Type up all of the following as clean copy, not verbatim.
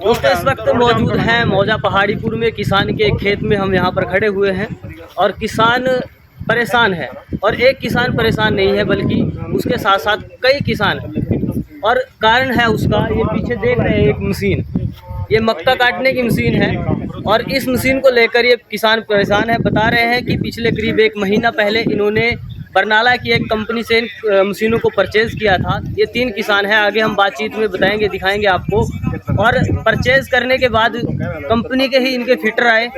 दोस्तों इस वक्त मौजूद हैं मौजा पहाड़ीपुर में किसान के एक खेत में हम यहाँ पर खड़े हुए हैं और किसान परेशान है। और एक किसान परेशान नहीं है बल्कि उसके साथ साथ कई किसान, और कारण है उसका ये पीछे देख रहे हैं एक मशीन, ये मक्का काटने की मशीन है। और इस मशीन को लेकर ये किसान परेशान है। बता रहे हैं कि पिछले करीब 1 महीना पहले इन्होंने बरनाला की एक कंपनी से इन मशीनों को परचेज़ किया था। ये 3 किसान हैं, आगे हम बातचीत में बताएंगे, दिखाएंगे आपको। और परचेज़ करने के बाद कंपनी के ही इनके फिटर आए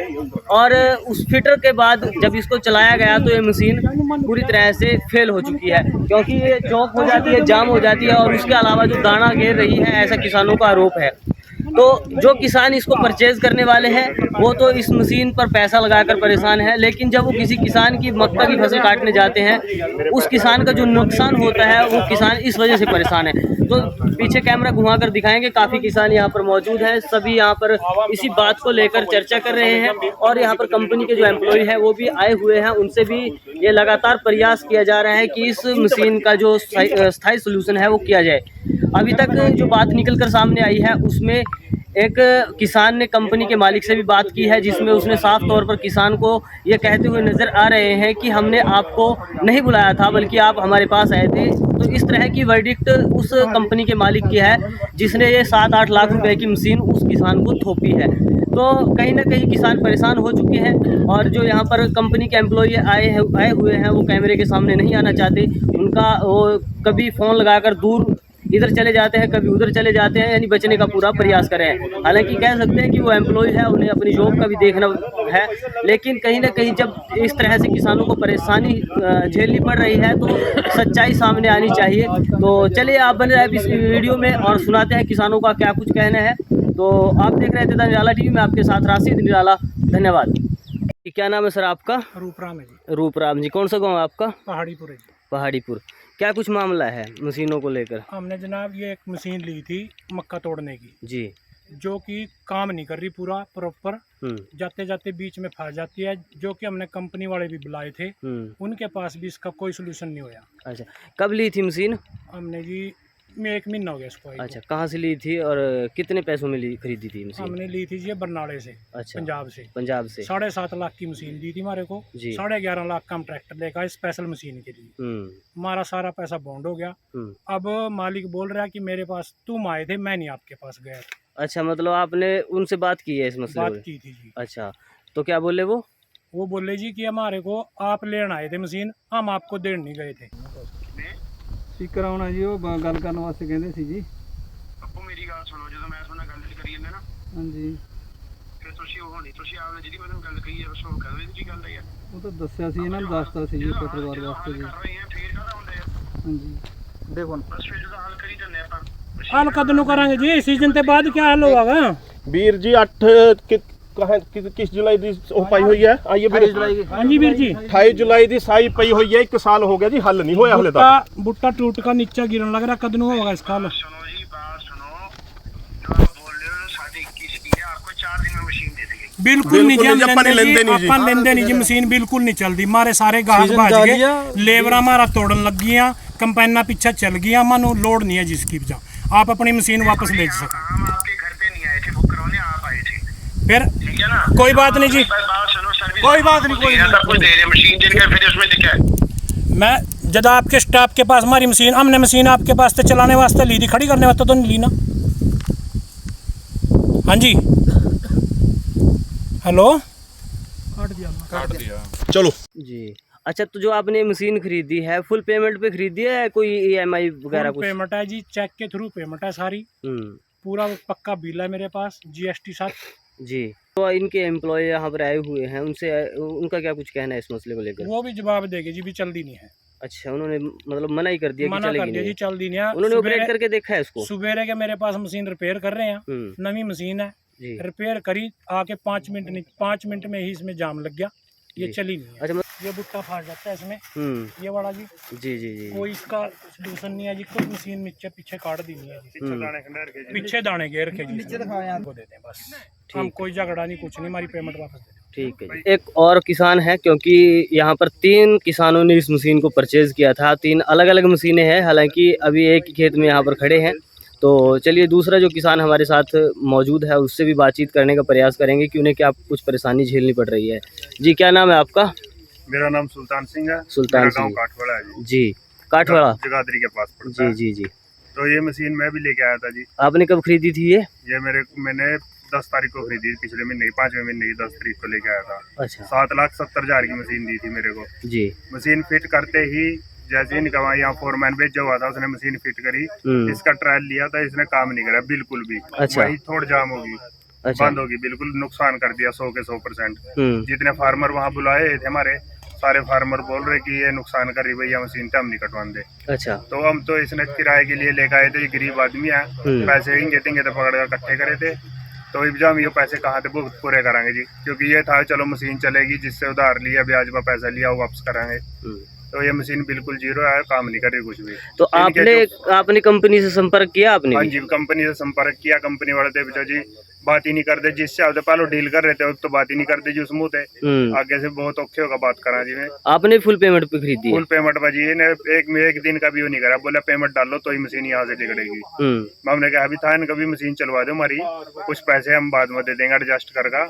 और उस फिटर के बाद जब इसको चलाया गया तो ये मशीन पूरी तरह से फेल हो चुकी है, क्योंकि ये चौक हो जाती है, जाम हो जाती है और उसके अलावा जो दाना घेर रही है, ऐसा किसानों का आरोप है। तो जो किसान इसको परचेज़ करने वाले हैं वो तो इस मशीन पर पैसा लगाकर परेशान है, लेकिन जब वो किसी किसान की मक्का की फसल काटने जाते हैं उस किसान का जो नुकसान होता है वो किसान इस वजह से परेशान है। तो पीछे कैमरा घुमाकर दिखाएंगे, काफ़ी किसान यहाँ पर मौजूद हैं, सभी यहाँ पर इसी बात को लेकर चर्चा कर रहे हैं। और यहाँ पर कंपनी के जो एम्प्लॉय हैं वो भी आए हुए हैं, उनसे भी ये लगातार प्रयास किया जा रहा है कि इस मशीन का जो स्थायी सोल्यूशन है वो किया जाए। अभी तक जो बात निकल कर सामने आई है उसमें एक किसान ने कंपनी के मालिक से भी बात की है, जिसमें उसने साफ तौर पर किसान को ये कहते हुए नज़र आ रहे हैं कि हमने आपको नहीं बुलाया था बल्कि आप हमारे पास आए थे। तो इस तरह की वर्डिक्ट उस कंपनी के मालिक की है जिसने ये 7-8 लाख रुपए की मशीन उस किसान को थोपी है। तो कहीं ना कहीं किसान परेशान हो चुके हैं और जो यहाँ पर कंपनी के एम्प्लॉय आए हुए हैं वो कैमरे के सामने नहीं आना चाहते। उनका वो कभी फ़ोन लगाकर दूर इधर चले जाते हैं, कभी उधर चले जाते हैं, यानी बचने का पूरा प्रयास कर रहे हैं। हालांकि कह सकते हैं कि वो एम्प्लॉय है, उन्हें अपनी जॉब का भी देखना है, लेकिन कहीं ना कहीं जब इस तरह से किसानों को परेशानी झेलनी पड़ रही है तो सच्चाई सामने आनी चाहिए। तो चलिए आप बने रहे इस वीडियो में और सुनाते हैं किसानों का क्या कुछ कहना है। तो आप देख रहे थे द निराला टीवी में, आपके साथ राशिद निराला। धन्यवाद। क्या नाम है सर आपका? रूपराम है जी। रूपराम जी, कौन सा गाँव है आपका? पहाड़ीपुर है जी। पहाड़ीपुर। क्या कुछ मामला है मशीनों को लेकर? हमने जनाब ये एक मशीन ली थी मक्का तोड़ने की जी, जो कि काम नहीं कर रही पूरा प्रॉपर, जाते जाते बीच में फंस जाती है, जो कि हमने कंपनी वाले भी बुलाए थे, उनके पास भी इसका कोई सोल्यूशन नहीं होया। अच्छा, कब ली थी मशीन? हमने जी 1 महीना हो गया इसको। अच्छा, कहाँ से ली थी और कितने पैसों में खरीदी थी मशीन? हमने ली थी जी बरनाले से। अच्छा, पंजाब से 7.5 लाख की मशीन दी थी हमारे को। 11.5 लाख का हम ट्रैक्टर लेकर स्पेशल मशीन के लिए। हमारा सारा पैसा बॉन्ड हो गया। अब मालिक बोल रहा है कि मेरे पास तुम आए थे, मैं नहीं आपके पास गया। अच्छा, मतलब आपने उनसे बात की है इस मसले बात की थी जी। अच्छा, तो क्या बोले वो बोले जी कि हमारे को आप लेना आए थे मशीन, हम आपको देने नहीं गए थे। कराना जी वो गल करने वास्ते कहंदे सी जी। आपको मेरी गल सुनो, जो मैं सुना गल करी जंदे ना। हां जी, फिर ਤੁਸੀਂ ਉਹ ਨਹੀਂ, ਤੁਸੀਂ ਆਪਨੇ ਜਿਹੜੀ ਮੈਨੂੰ ਗੱਲ ਕਹੀ ਹੈ ਉਸ ਨੂੰ ਕਹਦੇ ਜੀ ਗੱਲ ਹੈ। ਉਹ ਤਾਂ ਦੱਸਿਆ ਸੀ ਇਹਨਾਂ ਨੂੰ, ਦੱਸਤਾ ਸੀ ਜੀ ਪੱਤਰਕਾਰ ਵਾਸਤੇ ਜੀ। ਫੇਰ ਕਾਹਦਾ ਹੁੰਦੇ ਆ? हां जी, देखो ਬਸ ਫਿਰ ਜਦੋਂ ਹੱਲ ਕਰੀ ਜੰਨੇ ਆਪਾਂ। हल कद नु करांगे जी, सीजन ते बाद क्या हल होगा? ਵੀਰ ਜੀ 8 किस जुलाई ਦੀ ਉਹ ਪਾਈ ਹੋਈ ਹੈ? ਆਈਏ ਵੀਰ ਜੀ। ਹਾਂਜੀ ਵੀਰ ਜੀ, 28 जुलाई ਦੀ ਸਾਈ ਪਈ ਹੋਈ ਹੈ, 1 ਸਾਲ ਹੋ ਗਿਆ ਜੀ, ਹੱਲ ਨਹੀਂ ਹੋਇਆ ਹਲੇ ਤੱਕ। ਬੁੱਟਾ ਟूट का नीचे गिरन लग रहा, कद नु होगा इसका हल? सुनो जी, बात सुनो, जो आप बोल रहे हो 21 की है, आपको 4 दिन में मशीन दे देंगे। बिल्कुल नहीं जी, अपन लेंदे नहीं जी, मशीन बिल्कुल नहीं चलती। मारे सारे गाहक भाज गए, लेबरा हमारा तोड़न लग गई, कंपाइना पीछे चल गई, मानो लोड नहीं है जिसकी वजह आप अपनी मशीन वापस ले सकें। हम आपके घर पे नहीं आए थे बुक करवाने, आप आए थे, फिर ठीक है ना? कोई बात नहीं जी, बात सुनो, सर्विस कोई बात नहीं, कोई सब कुछ दे रहे मशीन जिनका, फिर उसमें दिखा है। मैं जब आपके स्टाफ के पास हमारी मशीन, हमने मशीन आपके पास से चलाने वास्ते ली थी, खड़ी करने वास्ते तो नहीं ली ना। हाँ जी, हेलो, काट दिया चलो जी। अच्छा, तो जो आपने मशीन खरीदी है फुल पेमेंट पे खरीदी है, कोई EMI वगैरह कुछ? पेमेंट है जी, चेक के थ्रू पेमेंट है सारी। पूरा पक्का बिल है मेरे पास, GST साथ जी। तो इनके एम्प्लॉय यहाँ पर आए हुए हैं, उनसे उनका क्या कुछ कहना है इस मसले को लेकर? वो भी जवाब देंगे जी, भी चल दी नहीं है। अच्छा, उन्होंने मतलब मना ही कर दिया कि मना कर दिया जी, चल दी नहीं है। उन्होंने ऑपरेट करके देखा है इसको? सुबेरे के मेरे पास मशीन रिपेयर कर रहे हैं, नवी मशीन है, रिपेयर करी आके 5 मिनट में ही इसमें जाम लग गया, ये चली नहीं है। अच्छा, ये बुट्टा फाड़ जाता है इसमें, ये वाला जी। जी जी जी, कोई इसका सोल्यूशन नहीं है जी, कोई मशीन नीचे पीछे काट दी नहीं है जी, पीछे दाने घेर के जी को देते हैं बस। हम कोई झगड़ा नहीं, कुछ नहीं, हमारी पेमेंट वापस दे दो। ठीक है जी। एक और किसान है, क्योंकि यहाँ पर 3 किसानों ने इस मशीन को परचेज किया था, 3 अलग अलग मशीनें हैं, हालांकि अभी एक ही खेत में यहाँ पर खड़े हैं। तो चलिए दूसरा जो किसान हमारे साथ मौजूद है उससे भी बातचीत करने का प्रयास करेंगे कि उन्हें क्या कुछ परेशानी झेलनी पड़ रही है। जी क्या नाम है आपका? मेरा नाम सुल्तान सिंह है। सुल्तान गाँव सिंह। काठवाड़ा है जी काठवाड़ा जगाधरी के पास पड़ता जी है। जी जी। तो ये मशीन मैं भी लेके आया था जी। आपने कब खरीदी थी ये? मैंने 10 तारीख को खरीदी, पिछले महीने की 5वें महीने की 10 तारीख को लेके आया था। अच्छा। 7,70,000 की मशीन दी थी मेरे को जी। मशीन फिट करते ही जैसे ही निकलवा, यहाँ फोरमैन भेजा हुआ था, उसने मशीन फिट करी, इसका ट्रायल लिया था, इसने काम नहीं करा बिल्कुल भी। अच्छा। वही थोड़ जाम होगी, अच्छा। बंद होगी, बिल्कुल नुकसान कर दिया 100 के 100%। जितने फार्मर वहाँ बुलाए थे हमारे, सारे फार्मर बोल रहे कि ये नुकसान कर रही भैया मशीन, तो हम नहीं कटवान दे। अच्छा। तो हम तो इसने किराए के लिए लेकर आए थे, गरीब आदमी है, पैसे हिंगे तिंगे तो पकड़ कर इकट्ठे करे थे। तो अब हम ये पैसे कहाँ थे पूरे कराएंगे जी, क्योंकि ये था चलो मशीन चलेगी, जिससे उधार लिया ब्याज पर पैसा लिया वो वापस कराएंगे। तो ये मशीन बिल्कुल जीरो है, काम नहीं कर रही कुछ भी। तो आपने कंपनी से संपर्क किया? आपने? हाँ जी, कंपनी से संपर्क किया। कंपनी वाले थे बेटा जी बात ही नहीं करते, जिससे आप पहले डील कर रहे थे अब तो बात ही नहीं करते जी, उस मुँह थे आगे से बहुत औखे होगा बात करा जी। मैं आपने फुल पेमेंट पे खरीदी? फुल पेमेंट पर जी ने एक दिन का भी वो नहीं करा, बोला पेमेंट डालो तो ही मशीन यहाँ से निकलेगी। हमने कहा अभी था इनका भी मशीन चलवा दो हमारी, कुछ पैसे हम बाद में दे देंगे एडजस्ट करके,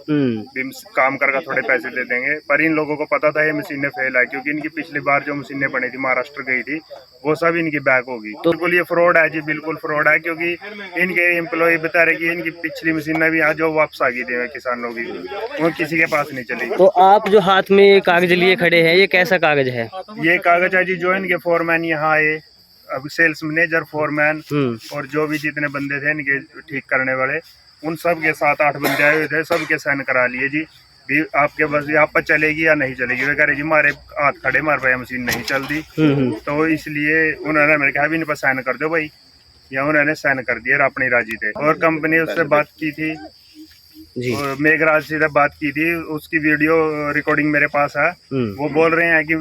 काम करके थोड़े पैसे दे देंगे। पर इन लोगों को पता था ये मशीनें फेल है, क्योंकि इनकी पिछली बार जो मशीनें बनी थी महाराष्ट्र गई थी वो सब इनकी बैक होगी। तो बिल्कुल ये फ्रॉड है जी, बिल्कुल फ्रॉड है, क्योंकि इनके एम्प्लॉय बता रहे कि इनकी पिछली मशीनें भी यहाँ जो वापस आ गई थी किसानों की, वो किसी के पास नहीं चली। तो आप जो हाथ में कागज लिए खड़े हैं ये कैसा कागज है? ये कागज है जी जो इनके फोरमैन यहाँ आए, अब सेल्स मैनेजर, फोरमैन और जो भी जितने बंदे थे इनके ठीक करने वाले, उन सब के 7-8 बंदे आए हुए थे, सबके साइन करा लिए जी। भी आपके बस यहाँ पर चलेगी या नहीं चलेगी? वे कह रहे जी हमारे हाथ खड़े, हमारे पास मशीन नहीं चलती। तो इसलिए उन्होंने मेरे कहा भी इन पर साइन कर दो भाई, या उन्होंने साइन कर दिया, अपनी राजी थे। और कंपनी उससे बात की थी जी, मेघराज से बात की थी, उसकी वीडियो रिकॉर्डिंग मेरे पास है। वो बोल रहे हैं कि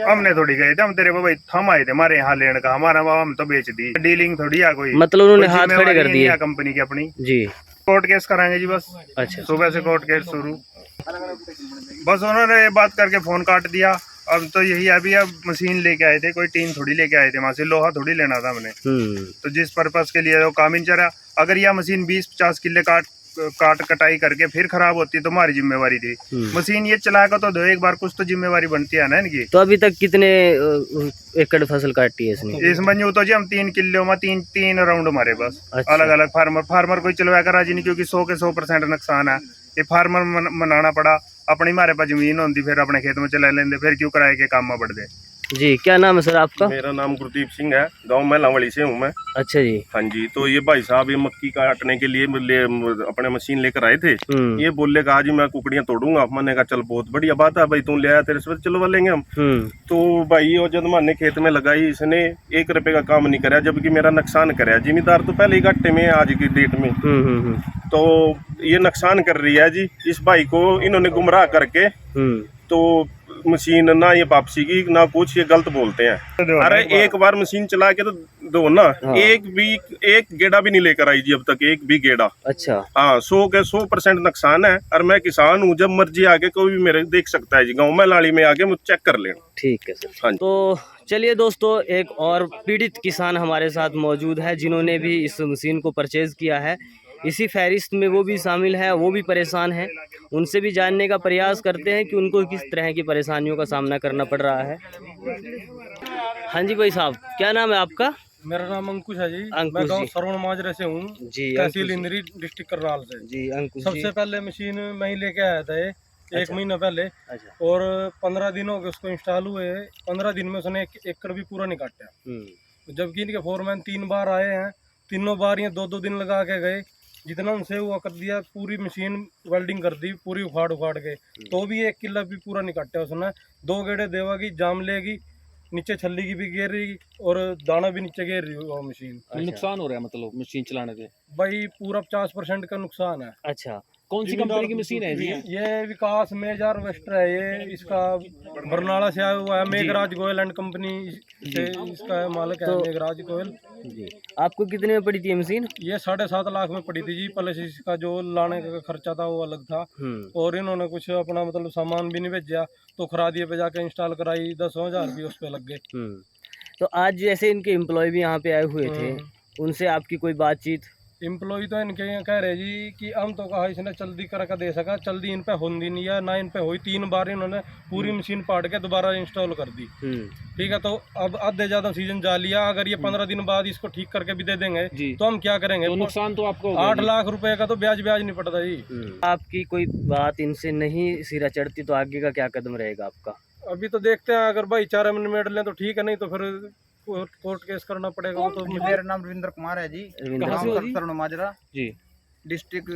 हमने थोड़ी गए थे, हम तेरे भाई हम आए थे हमारे यहाँ लेने का, हमारा बाबा हम तो बेच दी, डीलिंग थोड़ी है कोई, मतलब उन्होंने हाथ खड़े कर दिए कंपनी की अपनी जी। कोर्ट केस कराएंगे जी बस। अच्छा। सुबह से कोर्ट केस शुरू, बस उन्होंने ये बात करके फोन काट दिया। अब तो यही अभी अब मशीन लेके आए थे, कोई टीन थोड़ी लेके आए थे वहां से, लोहा थोड़ी लेना था हमने। तो जिस पर्पस के लिए वो काम ही चला, अगर यह मशीन 20-50 किले कटाई करके फिर खराब होती तो हमारी जिम्मेवारी थी। मशीन ये चलाएगा तो दो एक बार, कुछ तो जिम्मेवारी बनती है ना इनकी। तो अभी तक कितने एकड़ फसल काटी है इसने? इस मंजू तो जी हम 3 किलो में तीन राउंड हमारे पास। अच्छा। अलग अलग फार्मर कोई चलवा कर राजी नहीं, क्योंकि 100 के 100% नुकसान है। ये फार्मर मनाना पड़ा, अपनी हमारे पास जमीन होती फिर अपने खेत में चला लेंगे, फिर क्यों किराए के काम में बढ़ दे। जी क्या नाम है सर आपका? मेरा नाम गुरदीप सिंह है, गांव में लावड़ी से हूँ मैं। अच्छा जी। हाँ जी। तो ये भाई साहब ये मक्की काटने के लिए अपने मशीन लेकर आए थे। ये बोले कहा जी मैं कुकड़ियाँ तोड़ूंगा। मैंने कहा चल बहुत बढ़िया बात है भाई, तू ले आया, तेरे से चलवा लेंगे हम। तो भाई वो जब मैंने खेत में लगाई, इसने 1 रुपए का काम नहीं कराया, जबकि मेरा नुकसान कराया। जिम्मेदार तो पहले ही घाटे में आज की डेट में। तो ये नुकसान कर रही है जी इस भाई को, इन्होंने गुमराह करके। तो मशीन ना ये वापसी की ना कुछ, ये गलत बोलते हैं। अरे एक बार मशीन चला के तो दो ना। हाँ। एक गेड़ा भी नहीं लेकर आई जी अब तक, एक भी गेड़ा। अच्छा। हाँ 100 के 100% नुकसान है। और मैं किसान हूँ, जब मर्जी आके कोई भी मेरे देख सकता है जी, गाँव में लाड़ी में आके मुझे चेक कर ले। ठीक है सर। हाँ। तो चलिए दोस्तों, एक और पीड़ित किसान हमारे साथ मौजूद है जिन्होंने भी इस मशीन को परचेज किया है। इसी फहरिस्त में वो भी शामिल है, वो भी परेशान है। उनसे भी जानने का प्रयास करते हैं कि उनको किस तरह की परेशानियों का सामना करना पड़ रहा है। हाँ जी भाई साहब, क्या नाम है आपका? मेरा नाम अंकुश है जी। अंकुश मैं गाँव जी। सरवण माजरे से हूँ जी। तहसील इंद्री, डिस्ट्रिक्ट करनाल से जी। अंकुश सबसे पहले मशीन मैं ही लेके आया था ये। अच्छा। 1 महीना पहले। अच्छा। और 15 दिन हो गए उसको इंस्टॉल हुए। 15 दिन में उसने 1 एकड़ भी पूरा नहीं काटा। जबकि इनके फोरमैन 3 बार आए हैं, तीनों बार ये 2-2 दिन लगा के गए, जितना उनसे हुआ कर दिया। पूरी मशीन वेल्डिंग कर दी पूरी उखाड़ के, तो भी 1 किला भी पूरा नहीं काटा उसने। 2 गेड़े देवागी, जाम लेगी, नीचे छल्ली की भी गिर रही और दाना भी नीचे गिर रही वो मशीन। अच्छा। नुकसान हो रहा है मतलब मशीन चलाने से भाई पूरा 50% का नुकसान है। अच्छा। कौन सी कंपनी की मशीन है जी? ये विकास मेजर वेस्टर है ये, इसका बरनाला से आया हुआ है। मेघराज गोयल एंड कंपनी से इसका मालिक है। मेघराज गोयल जी। आपको कितने में पड़ी थी मशीन? ये 7.5 लाख में पड़ी थी जी, प्लस इसका जो लाने का खर्चा था वो अलग था। और इन्होंने कुछ अपना मतलब सामान भी नहीं भेजा, तो खरादिए पे जाके इंस्टॉल कराई, 10,000 भी उस पे लग गए। तो आज जैसे इनके एम्प्लॉय भी यहाँ पे आए हुए थे, उनसे आपकी कोई बातचीत? एम्प्लॉय तो इनके यहाँ कह रहे जी कि हम तो कहा इसने जल्दी करके दे सका, जल्दी इन पे होंदी नहीं है ना, इन पे हुई 3 बार इन्होंने पूरी मशीन पाट के दोबारा इंस्टॉल कर दी। ठीक है, तो अब आधे ज्यादा सीजन जा लिया, अगर ये 15 दिन बाद इसको ठीक करके भी दे देंगे तो हम क्या करेंगे? तो नुकसान तो आपको 8 लाख रुपए का तो ब्याज नहीं पड़ता जी। आपकी कोई बात इनसे नहीं सिरा चढ़ती तो आगे का क्या कदम रहेगा आपका? अभी तो देखते हैं, अगर भाईचारे में निमेट लें तो ठीक है, नहीं तो फिर कोर्ट केस करना पड़ेगा। तो मेरा नाम रविंद्र कुमार है जी, तरुण माजरा जी, डिस्ट्रिक्ट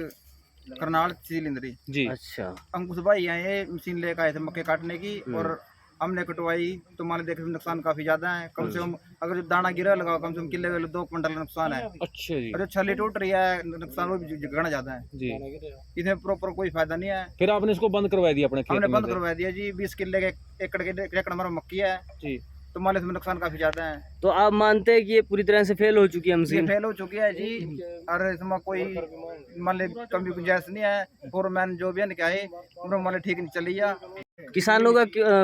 करनाल तहसील इंद्री जी। अच्छा, अंकुश भाई आए मशीन लेकर आए थे मक्के काटने की, और हमने कटवाई तो मान देख नुकसान काफी ज्यादा है। कम से कम अगर दाना गिरा लगाओ कम से कम किले 2 क्विंटल का नुकसान है। अच्छा जी। और जो छली टूट रही है नुकसान वो भी घना ज्यादा है जी, इसमें प्रॉपर कोई फायदा नहीं है। फिर आपने इसको बंद करवा दिया? अपने हमने बंद करवा दिया जी। 20 किले के एकड़ हमारा मक्की है जी, तो मान इसमें नुकसान काफी ज्यादा है। तो आप मानते हैं कि ये पूरी तरह से फेल हो चुकी है मशीन? फेल हो चुकी है जी, और इसमें कोई मान ली कमी गुंजाइश नहीं है। फोरमैन जो भी है क्या है मान ठीक नहीं चली है। किसानों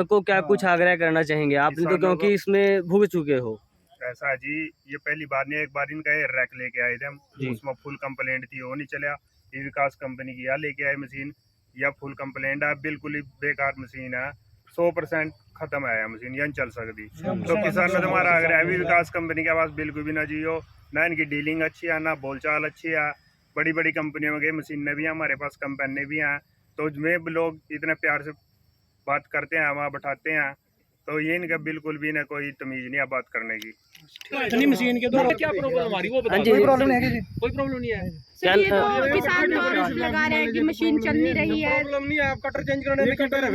को क्या कुछ आग्रह करना चाहेंगे आप, तो क्योंकि इसमें भुग चुके हो? ऐसा जी, ये पहली बार नहीं, एक बार इनका रैक लेके आए थे हम, उसमें फुल कंप्लेंट थी, वो नहीं चला। ये विकास कंपनी की यहाँ लेके आए मशीन, या फुल कंप्लेंट है, बिल्कुल ही बेकार मशीन है, 100% खत्म है मशीन, यह चल सकती। तो किसान ने तुम्हारा आग्रह है विकास कंपनी के पास बिल्कुल भी ना जियो, ना इनकी डीलिंग अच्छी है, ना बोलचाल अच्छी है। बड़ी बड़ी कंपनियों में गई मशीनें भी हैं, हमारे पास कंपनी भी हैं, तो में लोग इतने प्यार से बात करते हैं, वहाँ बैठाते हैं, तो ये इनका बिल्कुल भी ना कोई तमीज नहीं है बात करने की। इतनी मशीन के दौरान क्या प्रॉब्लम आ रही वो बताओ? कोई प्रॉब्लम नहीं है, कोई प्रॉब्लम नहीं है। किसान आरोप लगा रहे हैं कि मशीन चल नहीं रही है। प्रॉब्लम नहीं है, आप कटर चेंज करने में कटर है।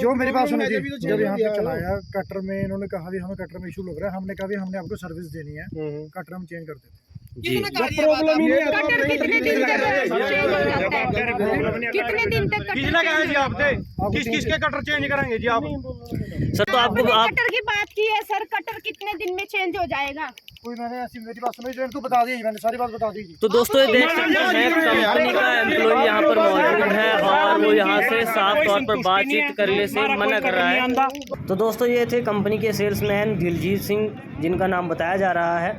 जो मेरी बात सुनी थी, जब यहाँ पे चलाया कटर में, इन्होंने कहा भी हमें कटर में इशू लग रहा है, हमने कहा भी हमने आपको सर्विस देनी है, कटर हम चेंज कर देते हैं जी। प्रॉब्लम ही नहीं है। कटर कितने दिन तक चेंज हो जाता है? कितने दिन तक किसने कहा जी आपसे किस के कटर चेंज करेंगे जी आप? सर तो आपको कटर की बात की है सर, कटर कितने दिन में चेंज हो जाएगा? कोई मैंने ऐसी मेरी बात सुनी जो इनको बता दी, मैंने सारी बात बता दी। तो दोस्तों ये देख सकते हैं कंपनी का एम्प्लॉय यहाँ पर मौजूद है और वो यहाँ से साफ तौर पर बातचीत करने से मना कर रहा है। तो दोस्तों ये थे कंपनी के सेल्समैन दिलजीत सिंह, जिनका नाम बताया जा रहा है,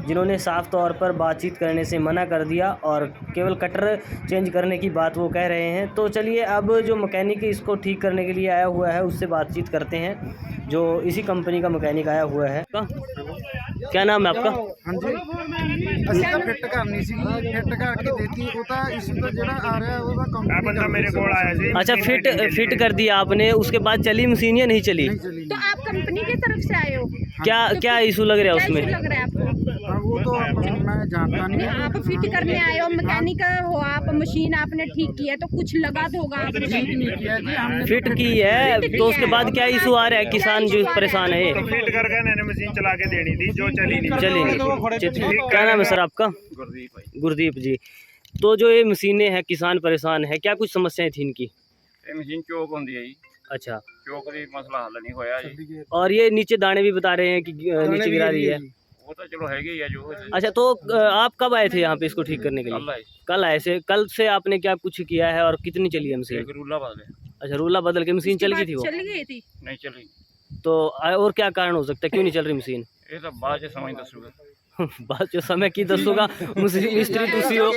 जिन्होंने साफ तौर पर बातचीत करने से मना कर दिया और केवल कटर चेंज करने की बात वो कह रहे हैं। तो चलिए अब जो मैकेनिक इसको ठीक करने के लिए आया हुआ है उससे बातचीत करते हैं, जो इसी कंपनी का मैकेनिक आया हुआ है। क्या नाम है आपका? हाँ जी, ਅਸੀਂ ਫਿੱਟ ਕਰਨੀ ਸੀ, ਫਿੱਟ ਕਰਕੇ ਦੇਤੀ ਉਹ ਤਾਂ ਇਸ ਤੋਂ ਜਿਹੜਾ ਆ ਰਿਹਾ ਉਹਦਾ ਕੰਪਨੀ बंदा मेरे को आया जी। अच्छा, फिट कर दिया आपने, उसके बाद चली मशीन या नहीं चली? तो आप कंपनी की तरफ से आए हो? क्या इशू लग रहा है उसमें? लग रहा है आपको? वो तो मैं जानता नहीं। आप फिट करने आए हो, मैकेनिक हो आप, मशीन आपने ठीक की है तो कुछ लगा तो होगा आपने? ठीक नहीं किया जी हमने, फिट की है तो उसके बाद क्या इशू आ रहा है? किसान जो परेशान है। तो फिट करके मैंने मशीन चला के देनी थी, जो चली नहीं। क्या नाम है सर आपका? गुरदीप जी। तो जो ये मशीनें हैं किसान परेशान है, क्या कुछ समस्याएं थी इनकी? मशीन चौक होती है जी। अच्छा, चौक दी मसला हल नहीं होया जी। और ये नीचे दाने भी बता रहे हैं कि नीचे गिरा रही है। वो तो चलो है ही है जो। अच्छा, तो आप कब आए थे यहाँ पे इसको ठीक करने के लिए? कल आए से? कल से आपने क्या कुछ किया है और कितनी चली है मशीन? रूला बदले। अच्छा, रूला बदल के मशीन चल गई थी? वो चल गई थी? नहीं चली। तो और क्या कारण हो सकता है, क्यों नहीं चल रही मशीन? ये तो बाद समय दसूगा। बाद जो समय की दसूगा, मिस्त्री तुसी हो।